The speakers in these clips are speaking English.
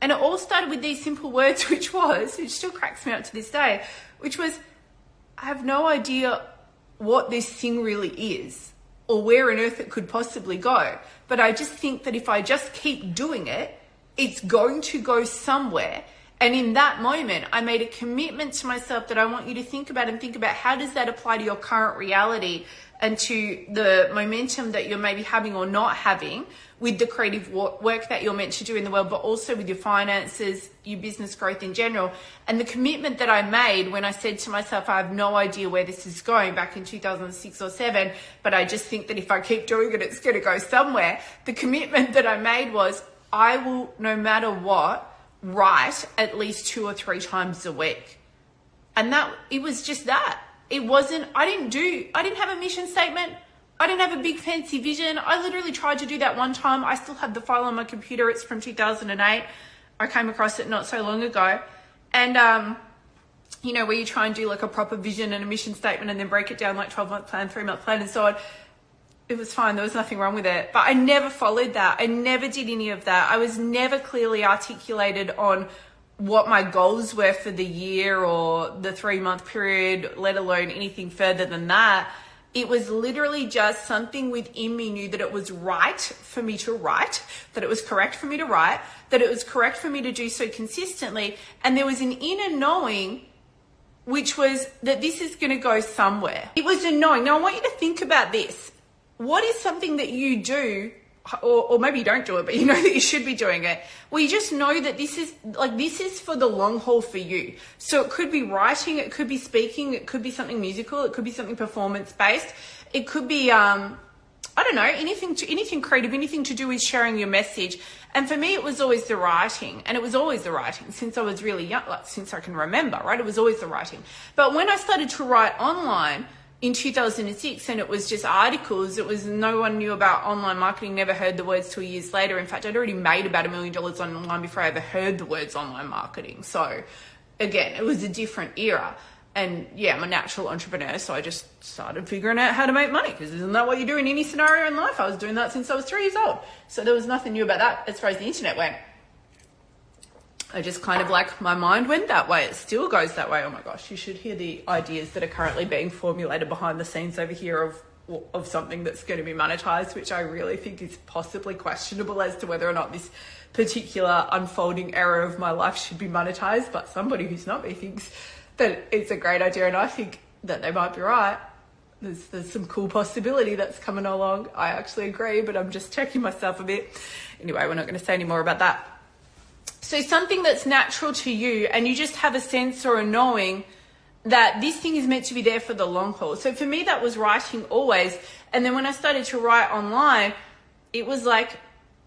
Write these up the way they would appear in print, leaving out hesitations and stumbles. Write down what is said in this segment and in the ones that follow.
And it all started with these simple words, which still cracks me up to this day, which was, I have no idea what this thing really is or where on earth it could possibly go. But I just think that if I just keep doing it, it's going to go somewhere. And in that moment, I made a commitment to myself that I want you to think about how does that apply to your current reality and to the momentum that you're maybe having or not having with the creative work that you're meant to do in the world, but also with your finances, your business growth in general. And the commitment that I made when I said to myself, I have no idea where this is going back in 2006 or 7, but I just think that if I keep doing it, it's going to go somewhere. The commitment that I made was, I will, no matter what, write at least 2 or 3 times a week. And it was just that. It wasn't, I didn't have a mission statement. I didn't have a big fancy vision. I literally tried to do that one time. I still have the file on my computer. It's from 2008. I came across it not so long ago. And, where you try and do like a proper vision and a mission statement and then break it down like 12-month plan, 3-month plan and so on. It was fine. There was nothing wrong with it. But I never followed that. I never did any of that. I was never clearly articulated on what my goals were for the year or the 3-month period, let alone anything further than that. It was literally just something within me knew that it was right for me to write, that it was correct for me to write, that it was correct for me to do so consistently. And there was an inner knowing, which was that this is going to go somewhere. It was a knowing. Now I want you to think about this. What is something that you do, or maybe you don't do it, but you know that you should be doing it, well, you just know that this is for the long haul for you. So it could be writing, it could be speaking, it could be something musical, it could be something performance based, it could be, anything creative, anything to do with sharing your message. And for me, it was always the writing, and it was always the writing since I was really young, like since I can remember, right? It was always the writing. But when I started to write online, in 2006, and it was just articles. It was, no one knew about online marketing, never heard the words till years later. In fact, I'd already made about $1 million online before I ever heard the words online marketing. So again, it was a different era. And yeah, I'm a natural entrepreneur, so I just started figuring out how to make money, because isn't that what you do in any scenario in life? I was doing that since I was 3 years old. So there was nothing new about that as far as the internet went. I just kind of my mind went that way. It still goes that way. Oh my gosh, you should hear the ideas that are currently being formulated behind the scenes over here of something that's going to be monetized, which I really think is possibly questionable as to whether or not this particular unfolding era of my life should be monetized. But somebody who's not me thinks that it's a great idea, and I think that they might be right. There's some cool possibility that's coming along. I actually agree, but I'm just checking myself a bit. Anyway, we're not going to say any more about that. So something that's natural to you, and you just have a sense or a knowing that this thing is meant to be there for the long haul. So for me, that was writing always. And then when I started to write online, it was like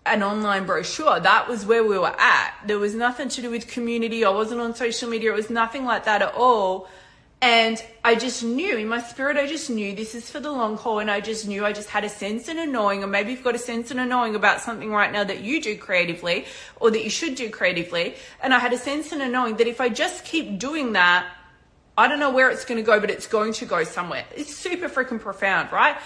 an online brochure. That was where we were at. There was nothing to do with community. I wasn't on social media. It was nothing like that at all. And I just knew in my spirit, I just knew this is for the long haul. And I just knew, I just had a sense and a knowing, or maybe you've got a sense and a knowing about something right now that you do creatively or that you should do creatively. And I had a sense and a knowing that if I just keep doing that, I don't know where it's going to go, but it's going to go somewhere. It's super freaking profound, right?